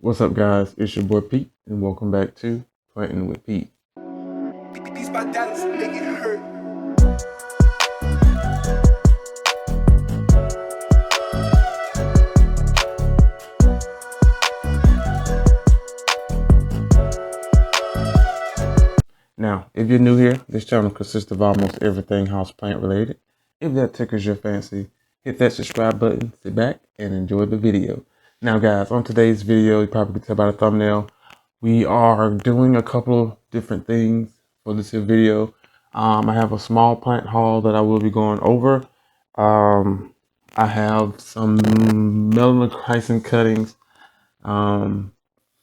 What's up, guys? It's your boy Pete, and welcome back to Planting with Pete. These my dollars make it hurt. Now, if you're new here, this channel consists of almost everything houseplant related. If that tickles your fancy, hit that subscribe button, sit back, and enjoy the video. Now, guys, on today's video, you probably can tell by the thumbnail, we are doing a couple of different things for this here video. I have a small plant haul that I will be going over. I have some melanochrysum cuttings from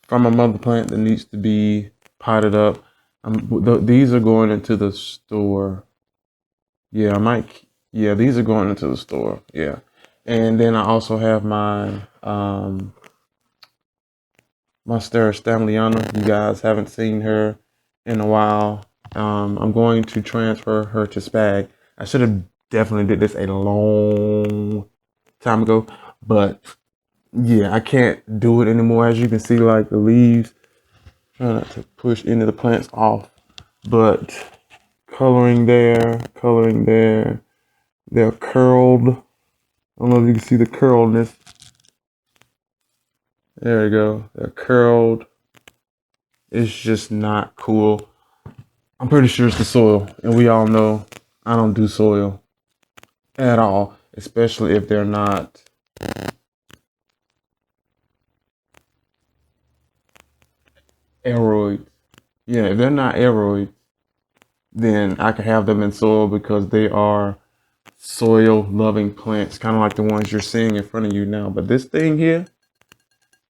a mother plant that needs to be potted up. These are going into the store. Yeah, these are going into the store. Yeah. And then I also have my Monstera Stanleyana. You guys haven't seen her in a while. I'm going to transfer her to Spag. I should have definitely did this a long time ago, but yeah, I can't do it anymore. As you can see, like the leaves, try not to push any of the plants off, but coloring there, they're curled. I don't know if you can see the curledness. There you go, they're curled. It's just not cool. I'm pretty sure it's the soil, and we all know I don't do soil at all, especially if they're not aeroids. Yeah, if they're not aeroids, then I can have them in soil because they are soil loving plants, kind of like the ones you're seeing in front of you now. But this thing here,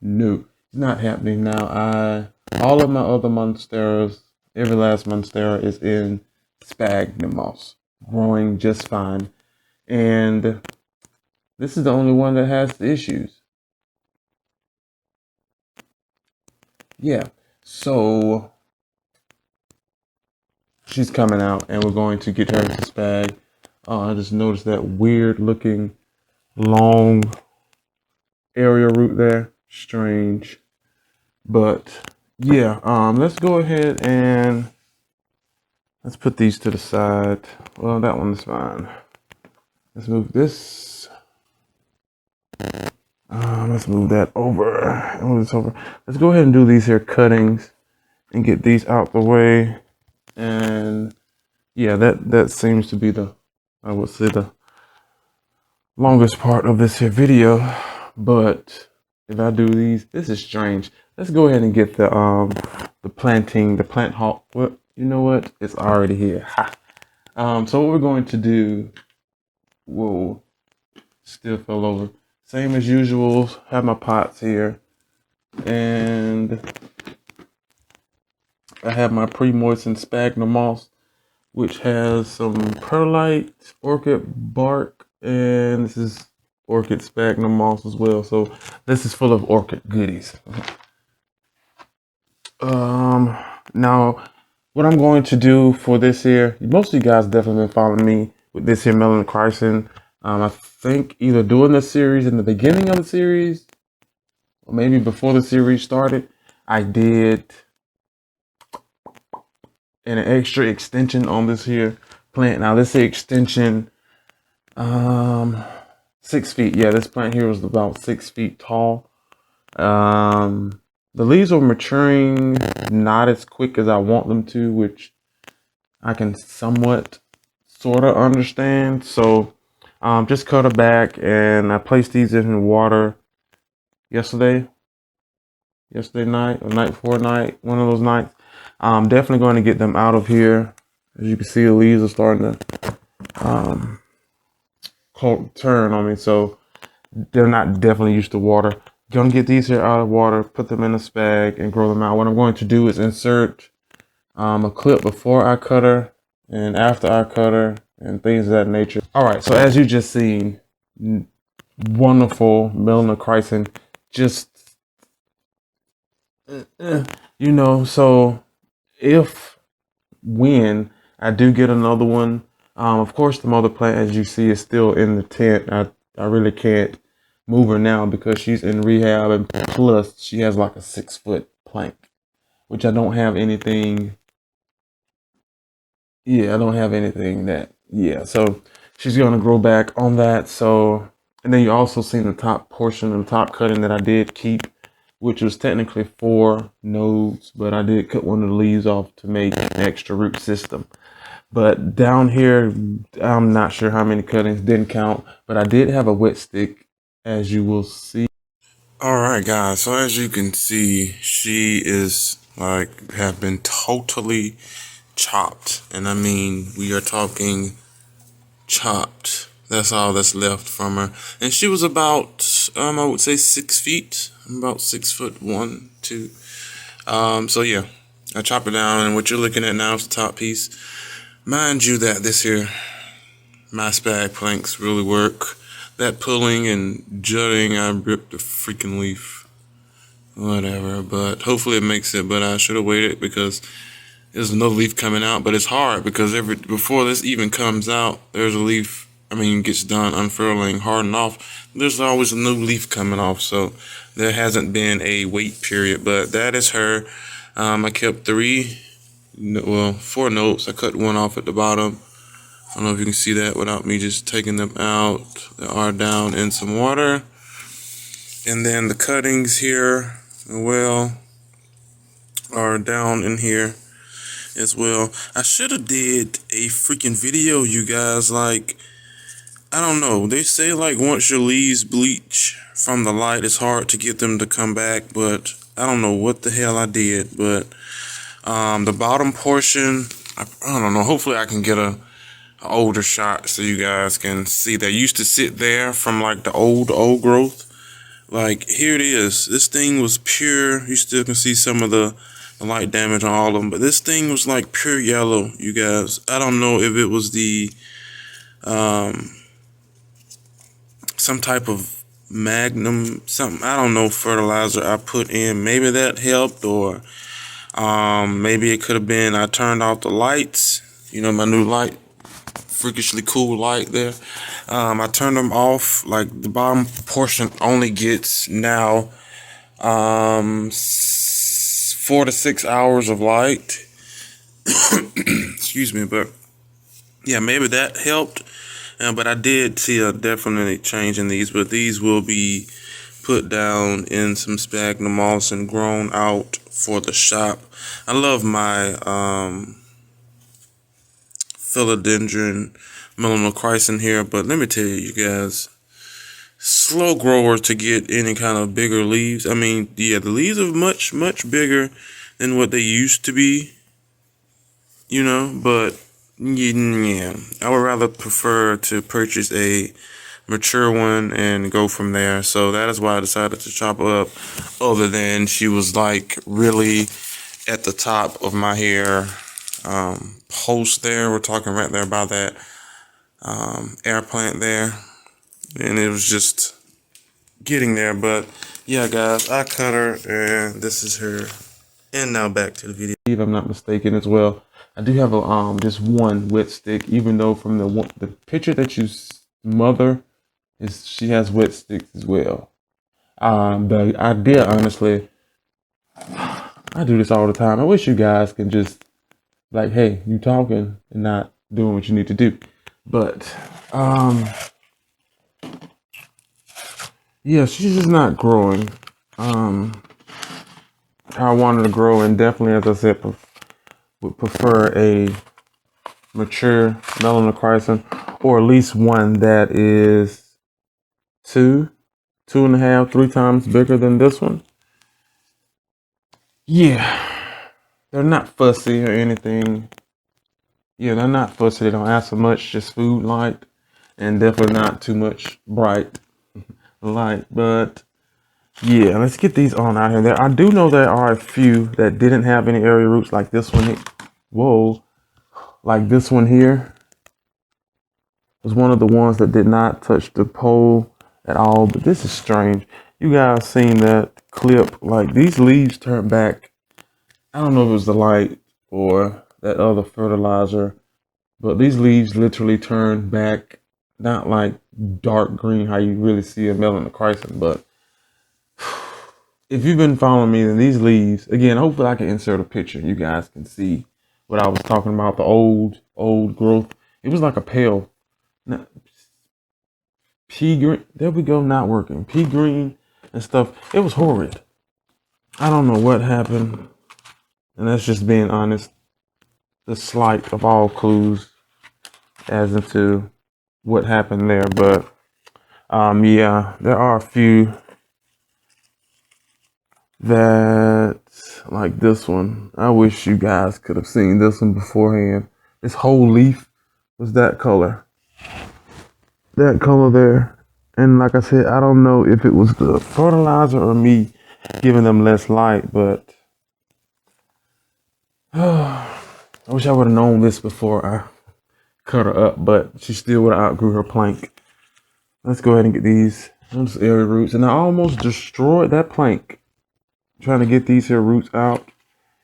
no, it's not happening now. All of my other monsteras, every last monstera is in sphagnum moss, growing just fine, and this is the only one that has the issues. Yeah, so she's coming out, and we're going to get her into spag. I just noticed that weird looking long area root there. Strange. But yeah, let's go ahead and let's put these to the side. Well, that one's fine. Let's move this. Let's move that over. Move this over. Let's go ahead and do these here cuttings and get these out the way. And yeah, that seems to be the, I would say, the longest part of this here video. But if I do these, this is strange. Let's go ahead and get the plant haul. Well, you know what? It's already here. Ha. So what we're going to do, whoa, still fell over. Same as usual, have my pots here. And I have my pre-moistened sphagnum moss, which has some perlite, orchid bark, and this is orchid sphagnum moss as well. So this is full of orchid goodies. Now what I'm going to do for this here, most of you guys definitely been following me with this here melanochrysum. I think either doing the series in the beginning of the series, or maybe before the series started, I did an extra extension on this here plant. Now this here extension, 6 feet. Yeah, this plant here was about 6 feet tall. The leaves are maturing not as quick as I want them to, which I can somewhat sort of understand. So just cut it back, and I placed these in water yesterday night or night before night, one of those nights. I'm definitely going to get them out of here. As you can see, the leaves are starting to turn on me, so they're not definitely used to water. Gonna get these here out of water, put them in a spag, and grow them out. What I'm going to do is insert a clip before I cut her and after I cut her and things of that nature. All right, so as you just seen, wonderful melanochrysum, just you know. So when I do get another one, of course the mother plant, as you see, is still in the tent. I really can't move her now because she's in rehab, and plus she has like a 6-foot plank, which I don't have anything. Yeah, I don't have anything that, yeah. So she's gonna grow back on that. So, and then you also seen the top portion of the top cutting that I did keep, which was technically 4 nodes, but I did cut one of the leaves off to make an extra root system. But down here, I'm not sure how many cuttings, didn't count, but I did have a wet stick, as you will see. All right, guys. So as you can see, she is like have been totally chopped, and I mean we are talking chopped. That's all that's left from her, and she was about I would say 6 feet. I'm about 6'1", 2. So yeah, I chop it down, and what you're looking at now is the top piece. Mind you that this here my spag planks really work. That pulling and jutting, I ripped the freaking leaf. Whatever, but hopefully it makes it. But I should have waited because there's another leaf coming out. But it's hard because before this even comes out, there's a leaf. I mean, gets done unfurling, hardened off. There's always a new leaf coming off. So there hasn't been a wait period. But that is her. I kept 4 notes. I cut one off at the bottom. I don't know if you can see that without me just taking them out. They are down in some water. And then the cuttings here, well, are down in here as well. I should have did a freaking video, you guys. Like, I don't know. They say like once your leaves bleach from the light, it's hard to get them to come back. But I don't know what the hell I did. But the bottom portion, I don't know. Hopefully I can get a older shot so you guys can see that. Used to sit there from like the old growth. Like here it is. This thing was pure. You still can see some of the light damage on all of them, but this thing was like pure yellow, you guys. I don't know if it was the some type of magnum something, I don't know, fertilizer I put in. Maybe that helped, or maybe it could have been I turned off the lights, you know, my new light, freakishly cool light there. I turned them off. Like the bottom portion only gets now 4 to 6 hours of light. Excuse me, but yeah, maybe that helped. But I did see a definitely change in these. But these will be put down in some sphagnum moss and grown out for the shop. I love my philodendron melanochrysum here, but let me tell you guys, slow grower to get any kind of bigger leaves. I mean, yeah, the leaves are much bigger than what they used to be, you know, but yeah, I would rather prefer to purchase a mature one and go from there. So that is why I decided to chop her up, other than she was like really at the top of my hair post there. We're talking right there by that air plant there, and it was just getting there. But yeah, guys, I cut her, and this is her. And now back to the video. If I'm not mistaken as well, I do have a just one wet stick, even though from the picture that you mother is, she has wet sticks as well. The idea, honestly, I do this all the time. I wish you guys can just like, hey, you talking and not doing what you need to do. But yeah, she's just not growing how I wanted to grow, and definitely, as I said, would prefer a mature melanochrysum, or at least one that is 2.5, 3 times bigger than this one. Yeah, they're not fussy or anything. Yeah, they're not fussy. They don't ask for much, just food light, and definitely not too much bright light. But yeah, let's get these on out here. I do know there are a few that didn't have any area roots, like this one. Whoa, like this one here was one of the ones that did not touch the pole at all. But this is strange. You guys seen that clip? Like these leaves turned back. I don't know if it was the light or that other fertilizer, but these leaves literally turned back not like dark green, how you really see a melanochrysum, but if you've been following me, then these leaves, again, hopefully I can insert a picture. You guys can see what I was talking about, the old growth. It was like a pale, pea green. There we go, not working. Pea green and stuff. It was horrid. I don't know what happened. And that's just being honest. The slight of all clues as into what happened there. But yeah, there are a few that, like this one. I wish you guys could have seen this one beforehand. This whole leaf was that color. That color there. And like I said, I don't know if it was the fertilizer or me giving them less light, but I wish I would have known this before I cut her up, but she still would have outgrew her plank. Let's go ahead and get these area roots. And I almost destroyed that plank trying to get these here roots out.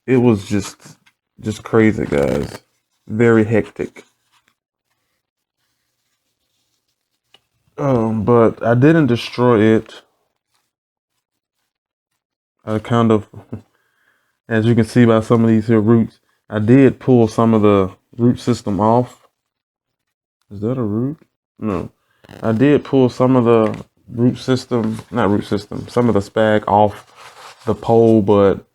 It was just crazy, guys. Very hectic. But I didn't destroy it. I kind of, as you can see by some of these here roots, I did pull some of the root system off. Is that a root? No. I did pull some of the some of the spag off the pole, but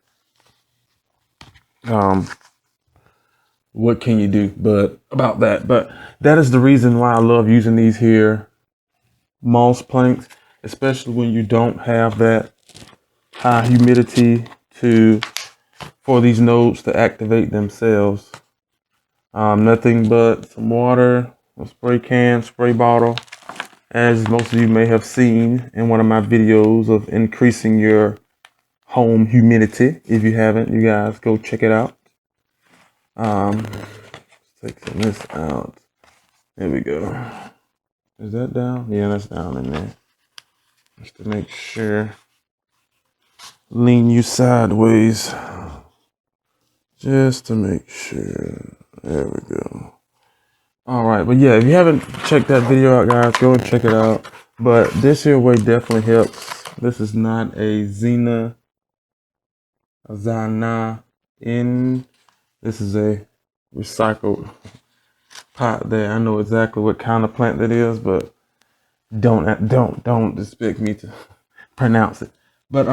what can you do about that? But that is the reason why I love using these here moss planks, especially when you don't have that high humidity for these nodes to activate themselves. Nothing but some water, a spray can, spray bottle, as most of you may have seen in one of my videos of increasing your home humidity. If you haven't, you guys go check it out. Take some of this out. There we go. Is that down? Yeah, that's down in there. Just to make sure. Lean you sideways. Just to make sure. There we go. All right, but yeah, if you haven't checked that video out, guys, go and check it out. But this here way definitely helps. This is not a Zina in. This is a recycled pot there. I know exactly what kind of plant that is, but don't expect me to pronounce it. But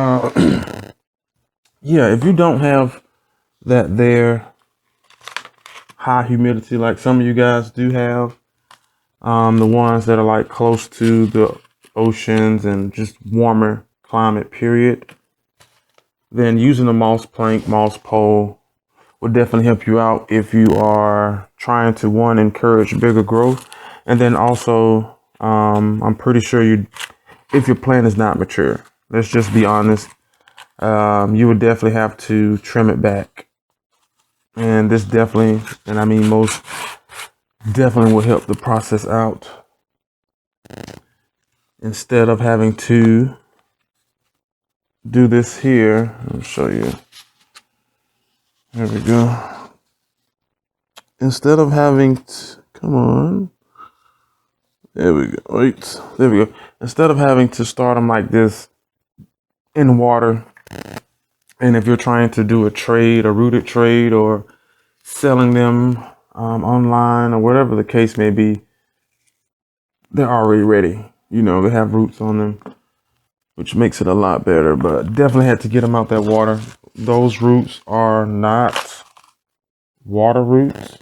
yeah, if you don't have that there high humidity like some of you guys do have, the ones that are like close to the oceans and just warmer climate period, then using a moss plank, moss pole will definitely help you out if you are trying to, one, encourage bigger growth, and then also I'm pretty sure if your plant is not mature, let's just be honest, you would definitely have to trim it back. And this definitely, and I mean most definitely will help the process out. Instead of having to do this here, I'll show you. There we go. Instead of having to, come on. There we go. Wait, there we go. Instead of having to start them like this in water, and if you're trying to do a rooted trade, or selling them online or whatever the case may be, they're already ready. You know, they have roots on them, which makes it a lot better. But definitely had to get them out that water. Those roots are not water roots,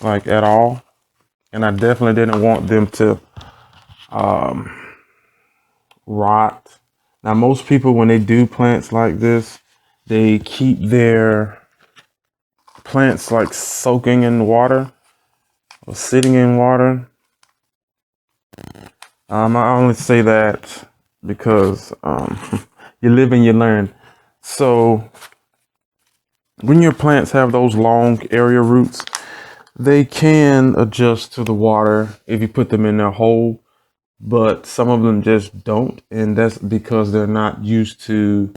like at all. And I definitely didn't want them to rot. Now, most people, when they do plants like this, they keep their plants like soaking in water or sitting in water. I only say that because you live and you learn. So when your plants have those long area roots, they can adjust to the water if you put them in their hole, but some of them just don't, and that's because they're not used to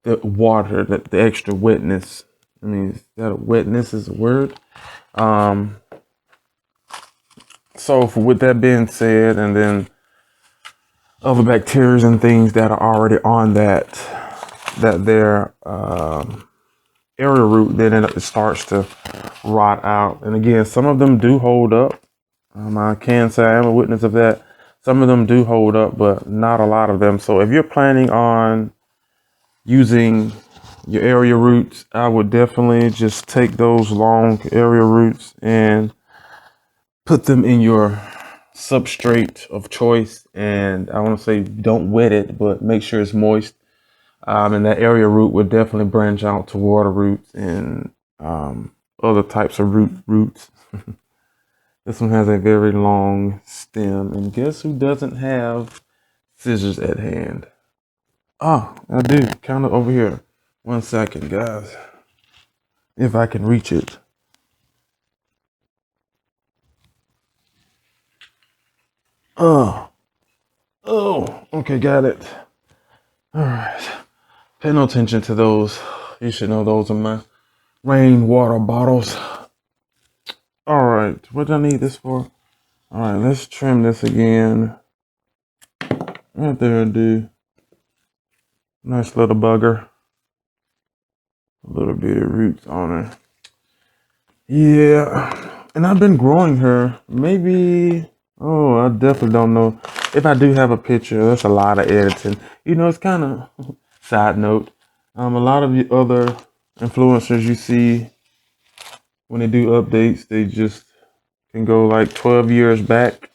the water, the extra wetness. I mean, that wetness is a word. So with that being said, and then other bacteria and things that are already on their area root, then it starts to rot out. And again, some of them do hold up. I can say I am a witness of that. Some of them do hold up, but not a lot of them. So if you're planning on using your area roots, I would definitely just take those long area roots and put them in your substrate of choice. And I want to say don't wet it, but make sure it's moist. And that area root would definitely branch out to water roots and other types of roots. This one has a very long stem, and guess who doesn't have scissors at hand? Ah, I do, kind of over here. 1 second, guys. If I can reach it. Oh, okay, got it. All right. Pay no attention to those. You should know those are my rainwater bottles. All right, what do I need this for? All right, let's trim this again. Right there, dude. Nice little bugger. A little bit of roots on her. Yeah, and I've been growing her. Maybe, oh, I definitely don't know. If I do have a picture, that's a lot of editing. You know, it's kind of, side note, a lot of the other influencers you see, when they do updates, they just can go like 12 years back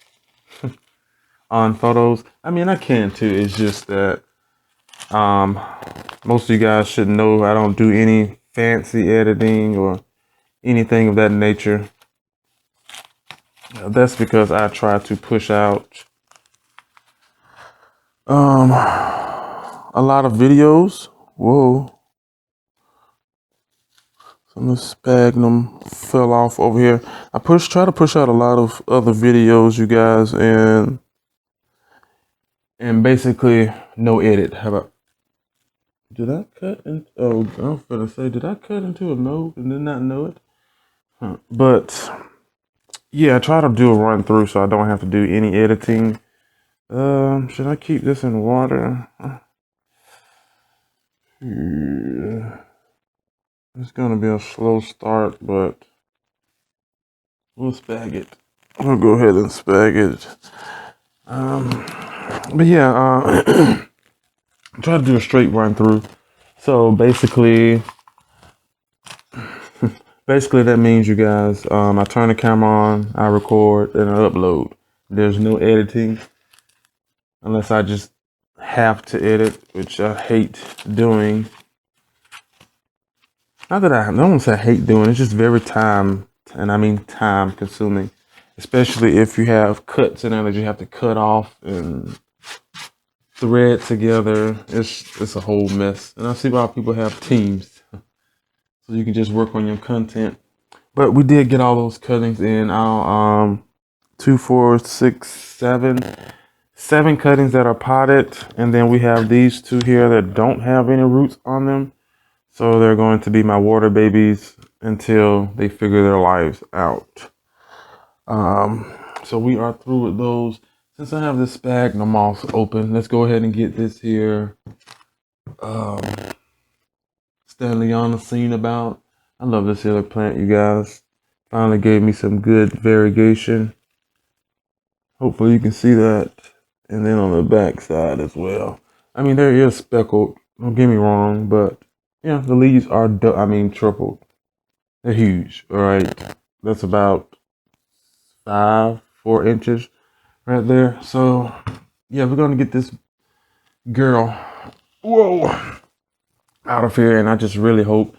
on photos. I mean, I can too. It's just that most of you guys should know I don't do any fancy editing or anything of that nature. That's because I try to push out a lot of videos. Whoa. Some of the sphagnum fell off over here. I try to push out a lot of other videos, you guys, and basically no edit. How about, did I cut in? Oh, I was gonna say, did I cut into a node and did not know it? But yeah, I try to do a run through so I don't have to do any editing. Should I keep this in water? Yeah. It's gonna be a slow start, but we'll spag it. We'll go ahead and spag it. But yeah, try to do a straight run through. So basically that means, you guys, I turn the camera on, I record, and I upload. There's no editing unless I just have to edit, which I hate doing. Not that I don't say I hate doing, it's just very time consuming. Especially if you have cuts in there that you have to cut off and thread together. It's a whole mess. And I see why people have teams. So you can just work on your content. But we did get all those cuttings in. Our 2, 4, 6, 7 cuttings that are potted, and then we have these 2 here that don't have any roots on them. So they're going to be my water babies until they figure their lives out. So we are through with those. Since I have this sphagnum moss open, let's go ahead and get this here Stanley on the scene about. I love this other plant, you guys. Finally gave me some good variegation. Hopefully you can see that. And then on the back side as well. I mean, there is speckled. Don't get me wrong, but yeah, the leaves are tripled. They're huge. All right, that's about 4 inches right there. So yeah, we're gonna get this girl, out of here, and I just really hope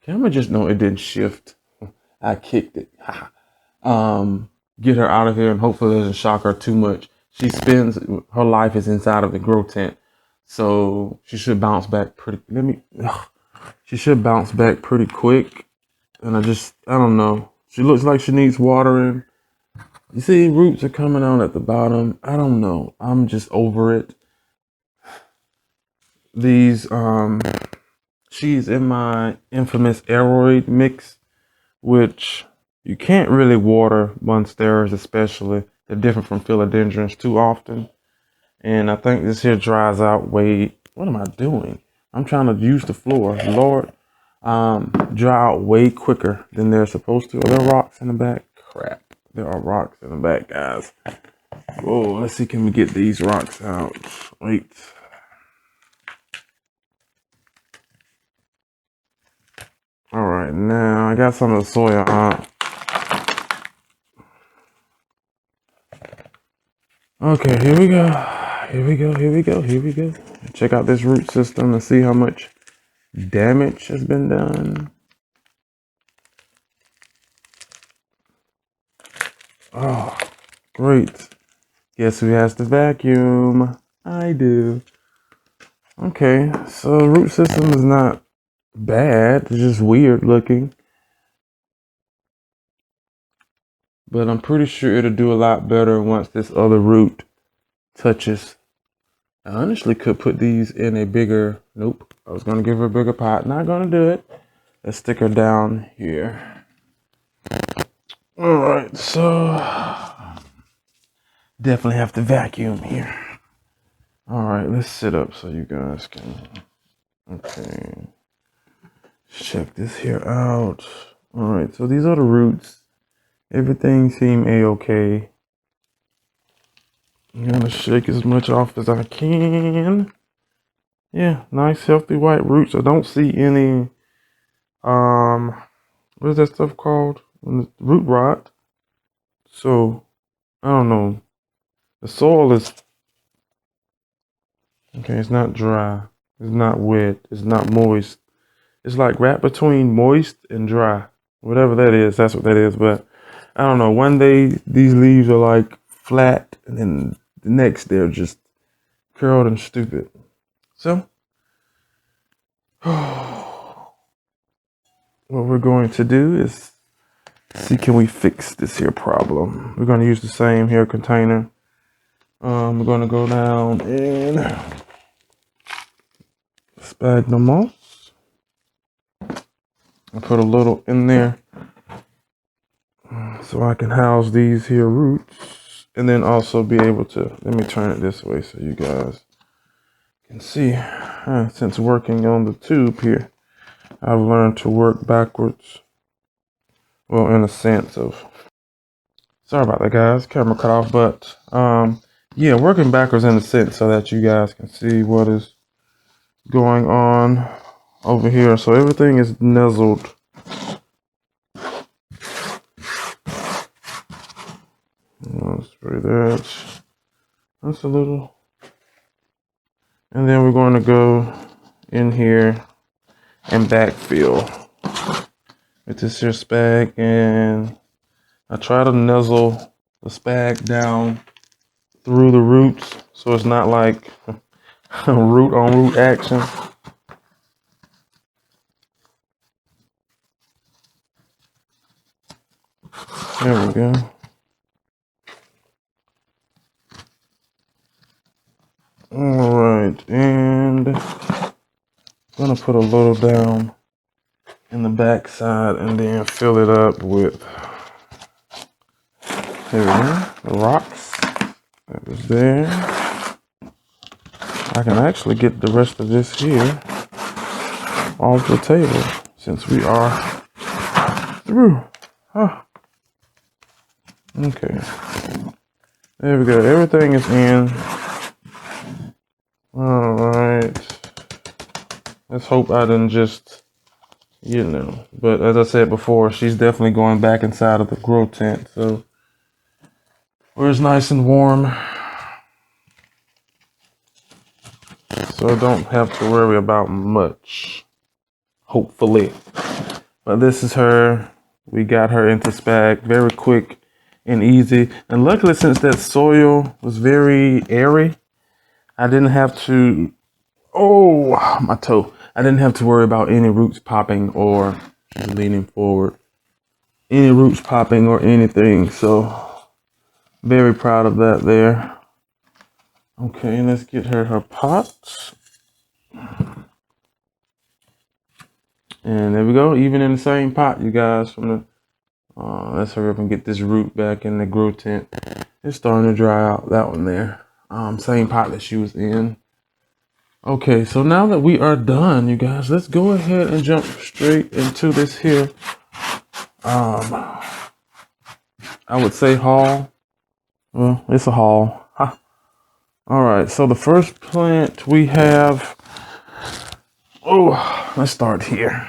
camera just know it didn't shift. I kicked it. Get her out of here, and hopefully it doesn't shock her too much. She spends her life is inside of the grow tent, so she should bounce back pretty. She should bounce back pretty quick. And I don't know. She looks like she needs watering. You see, roots are coming out at the bottom. I don't know. I'm just over it. These, she's in my infamous aeroid mix, which you can't really water monsteras, especially. They're different from philodendrons too often. And I think this here dries out way, what am I doing? I'm trying to use the floor, Lord. Dry out way quicker than they're supposed to. Are there rocks in the back? Crap, there are rocks in the back, guys. Whoa, let's see, can we get these rocks out? Wait. All right, now I got some of the soil out. Okay, here we go. Here we go, here we go, here we go. Check out this root system and see how much damage has been done. Oh, great. Guess who has to vacuum? I do. Okay, so root system is not bad. It's just weird looking. But I'm pretty sure it'll do a lot better once this other root touches. I honestly could put these in a bigger, nope. I was gonna give her a bigger pot, not gonna do it. Let's stick her down here. All right, so definitely have to vacuum here. All right, let's sit up so you guys can, okay. Check this here out. All right, so these are the roots. Everything seems a-okay. I'm gonna shake as much off as I can. Yeah, nice healthy white roots. I don't see any, what is that stuff called? Root rot. So, I don't know. The soil is, okay, it's not dry. It's not wet. It's not moist. It's like right between moist and dry. Whatever that is, that's what that is. But I don't know. One day these leaves are like flat, and then the next they're just curled and stupid. So, what we're going to do is see, can we fix this here problem? We're going to use the same here container. We're going to go down and sphagnum moss. I put a little in there so I can house these here roots, and then also be able to, let me turn it this way so you guys can see. Since working on the tube here, I've learned to work backwards. Well, in a sense of, sorry about that, guys, camera cut off, but yeah, working backwards in a sense so that you guys can see what is going on over here. So everything is nuzzled. Spray that. That's a little. And then we're going to go in here and backfill with this here spag, and I try to nuzzle the spag down through the roots so it's not like root on root action. There we go. All right, and I'm gonna put a little down in the back side and then fill it up with, here we go, the rocks that was there. I can actually get the rest of this here off the table since we are through. Okay, there we go. Everything is in. All right. Let's hope I didn't just, you know. But as I said before, she's definitely going back inside of the grow tent, so where it's nice and warm, so I don't have to worry about much. Hopefully. But this is her. We got her into spag very quick and easy. And luckily, since that soil was very airy, I didn't have to, oh, my toe. I didn't have to worry about any roots popping or leaning forward. Any roots popping or anything. So, very proud of that there. Okay, let's get her pot. And there we go, even in the same pot, you guys. From the let's hurry up and get this root back in the grow tent. It's starting to dry out, that one there. Same pot that she was in. Okay, so now that we are done, you guys, let's go ahead and jump straight into this here. I would say haul. Well, it's a haul. Ha. All right, so the first plant we have. Oh, let's start here.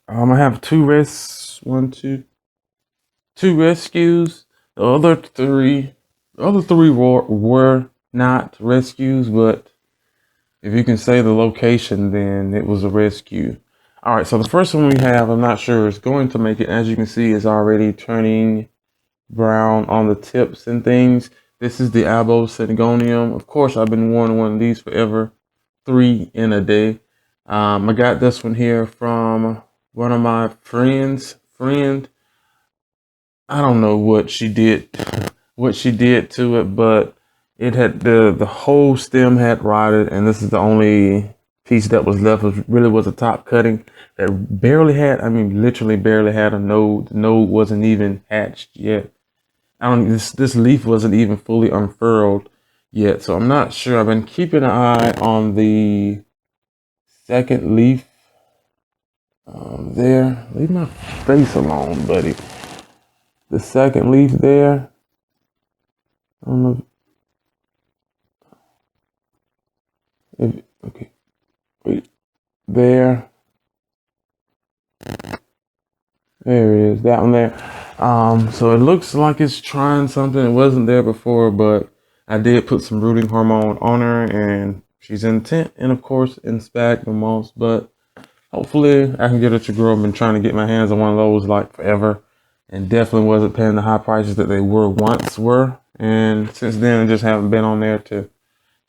I have two rescues. The other three were not rescues, but if you can say the location, then it was a rescue. All right, so the first one we have, I'm not sure it's going to make it. As you can see, it's already turning brown on the tips and things. This is the Abo Syngonium. Of course, I've been wanting one of these forever. 3 in a day. I got this one here from one of my friends. I don't know what she did to it, but it had the whole stem had rotted, and this is the only piece that was left. Was a top cutting that barely had, I mean, literally barely had a node. The node wasn't even hatched yet. This leaf wasn't even fully unfurled yet, so I'm not sure. I've been keeping an eye on the second leaf there. Leave my face alone, buddy. The second leaf there. I don't know if okay. Wait. There. There it is. That one there. So it looks like it's trying something. It wasn't there before, but I did put some rooting hormone on her, and she's intent and of course in sphagnum moss, but hopefully I can get her to grow. I've been trying to get my hands on one of those like forever, and definitely wasn't paying the high prices that they once were. And since then I just haven't been on there to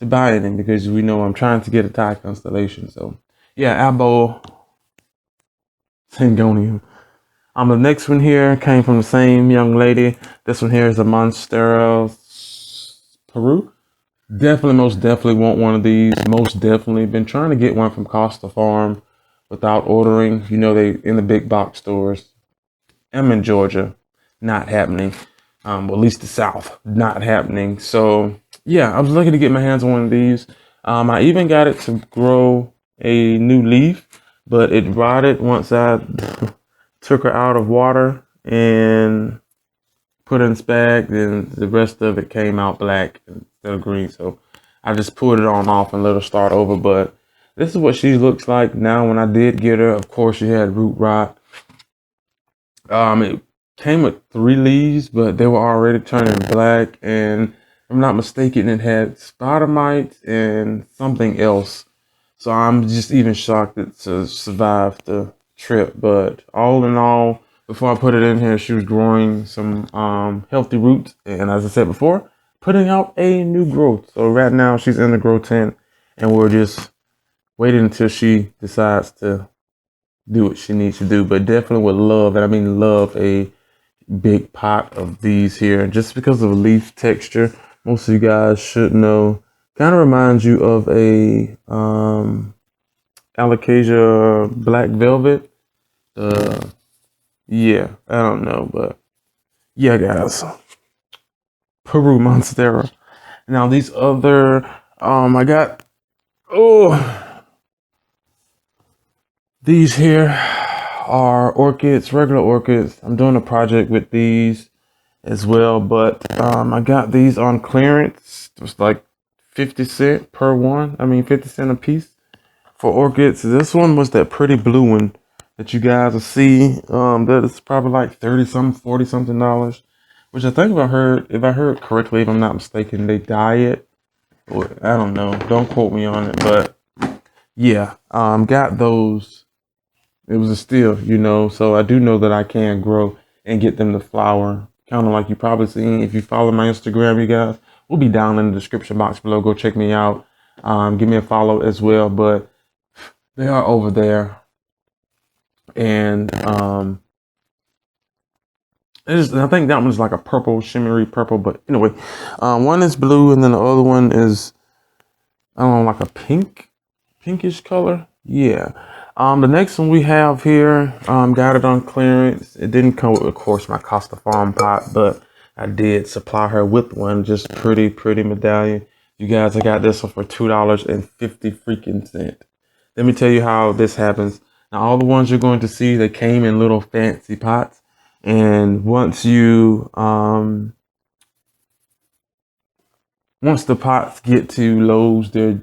buy anything, because we know I'm trying to get a Thai constellation. So yeah, Abo Syngonium. The next one here came from the same young lady. This one here is a Monstera Peru. Most definitely want one of these. Most definitely been trying to get one from Costa Farm without ordering. You know, they in the big box stores. I'm in Georgia, not happening. Well, at least the South, not happening. So yeah, I was lucky to get my hands on one of these. I even got it to grow a new leaf, but it rotted once I took her out of water and put in spag. Then the rest of it came out black instead of green. So I just pulled it on off and let her start over. But this is what she looks like now. When I did get her, of course, she had root rot. It came with 3 leaves, but they were already turning black, and if I'm not mistaken, it had spider mites and something else. So I'm just even shocked it to survive the trip. But all in all, before I put it in here, she was growing some healthy roots, and as I said before, putting out a new growth. So right now she's in the grow tent, and we're just waiting until she decides to do what she needs to do. But definitely would love, and I mean love, a big pot of these here, just because of the leaf texture. Most of you guys should know, kind of reminds you of a Alocasia black velvet. Yeah, I don't know, but yeah, guys, Peru Monstera. Now these other I got these here are orchids, regular orchids. I'm doing a project with these as well, but I got these on clearance. It was like 50 cents per one. I mean 50 cents a piece for orchids. This one was that pretty blue one that you guys will see. That is probably like 30 something, 40 something dollars, which I think if I heard correctly, if I'm not mistaken, they dye it. Or I don't know, don't quote me on it, but yeah, got those. It was a steal, you know, so I do know that I can grow and get them to flower. Kind of like you probably seen if you follow my Instagram, you guys. Will be down in the description box below. Go check me out. Give me a follow as well. But they are over there, and I think that one's like a purple, shimmery purple. But anyway, one is blue, and then the other one is, I don't know, like a pinkish color. Yeah. The next one we have here, got it on clearance. It didn't come with, of course, my Costa Farm pot, but I did supply her with one, just pretty medallion. You guys, I got this one for $2.50. Let me tell you how this happens. Now, all the ones you're going to see, they came in little fancy pots. And once the pots get to Lowe's, they're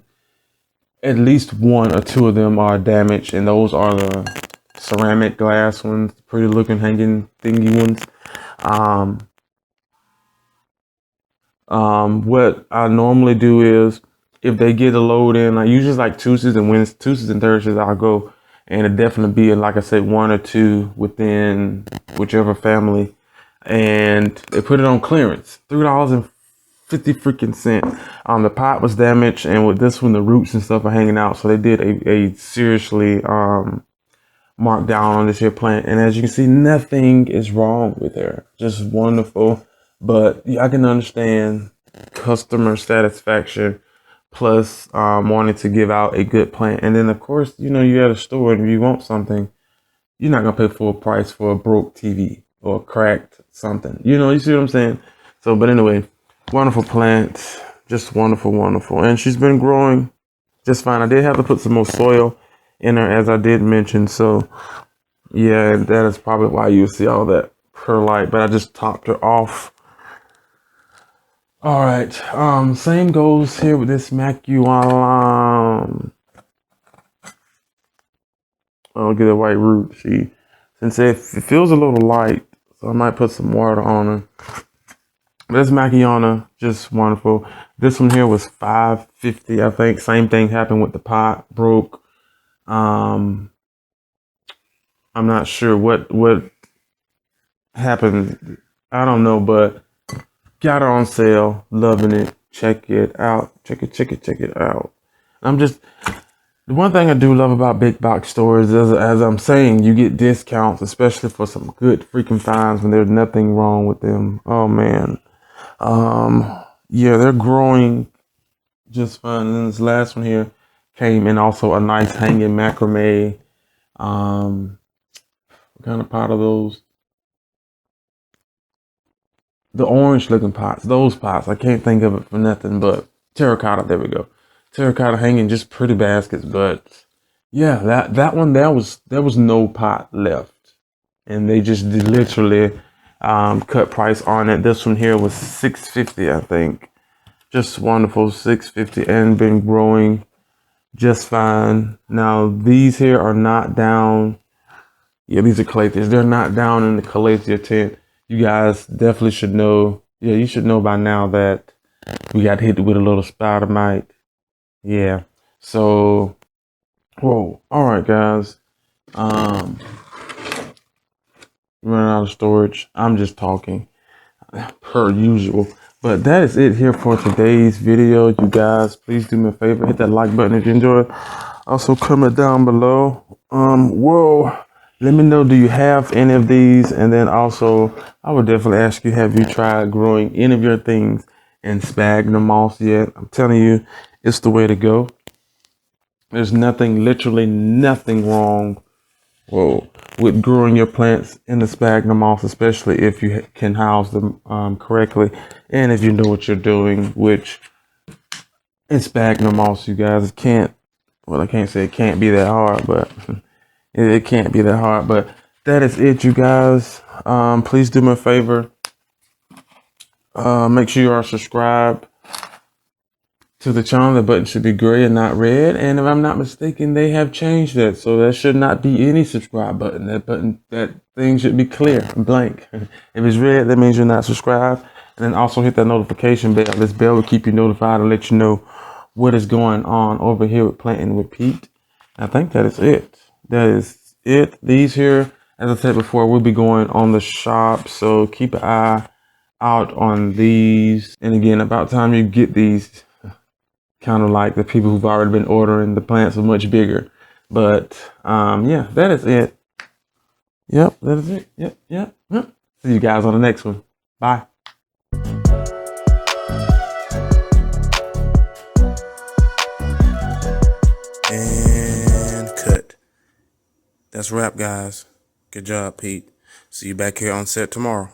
at least one or two of them are damaged, and those are the ceramic glass ones, pretty looking hanging thingy ones. What I normally do is, if they get a load in, I usually like Tuesdays and Thursdays, I'll go, and it definitely be, like I said, one or two within whichever family, and they put it on clearance, $3.50. The pot was damaged, and with this one, the roots and stuff are hanging out, so they did a seriously marked down on this here plant, and as you can see, nothing is wrong with her. Just wonderful. But I can understand customer satisfaction plus wanting to give out a good plant. And then, of course, you know, you're at a store, and if you want something, you're not going to pay full price for a broke TV or a cracked something. You know, you see what I'm saying? So, but anyway, wonderful plant. Just wonderful. And she's been growing just fine. I did have to put some more soil in her, as I did mention. So, yeah, that is probably why you see all that perlite. But I just topped her off. All right, same goes here with this Macuala. I'll get a white root. Since it feels a little light, so I might put some water on her. But this Macuala, just wonderful. This one here was $5.50, I think. Same thing happened with the pot, broke. I'm not sure what happened. I don't know, but got her on sale, loving it. Check it out. Check it out. The one thing I do love about big box stores is, as I'm saying, you get discounts, especially for some good freaking finds when there's nothing wrong with them. Oh man. Yeah, they're growing just fine. And then this last one here came in also a nice hanging macrame. What kind of pot are those? The orange looking pots, those pots, I can't think of it for nothing, but terracotta, there we go. Terracotta hanging, just pretty baskets. But yeah, that one, there was no pot left, and they just literally cut price on it. This one here was $6.50, I think. Just wonderful, $6.50, and been growing just fine. Now these here are not down. Yeah, these are calatheas. They're not down in the calathea tent. You guys definitely should know. Yeah, you should know by now that we got hit with a little spider mite. Yeah. So, whoa. All right, guys. Running out of storage. I'm just talking per usual. But that is it here for today's video. You guys, please do me a favor. Hit that like button if you enjoyed. Also, comment down below. Whoa. Let me know, do you have any of these? And then also, I would definitely ask you, have you tried growing any of your things in sphagnum moss yet? I'm telling you, it's the way to go. There's nothing, literally nothing wrong, with growing your plants in the sphagnum moss, especially if you can house them correctly. And if you know what you're doing, which in sphagnum moss, you guys, I can't say it can't be that hard, but it can't be that hard. But that is it, you guys. Please do me a favor. Make sure you are subscribed to the channel. The button should be gray and not red. And if I'm not mistaken, they have changed that. So there should not be any subscribe button. That thing should be clear and blank. If it's red, that means you're not subscribed. And then also hit that notification bell. This bell will keep you notified and let you know what is going on over here with Planting with Pete. I think that is it. That is it. These here, as I said before, will be going on the shop. So keep an eye out on these. And again, about time you get these, kind of like the people who've already been ordering, the plants are much bigger. But yeah, that is it. Yep, that is it. Yep. See you guys on the next one. Bye. And cut. That's a wrap, guys. Good job, Pete. See you back here on set tomorrow.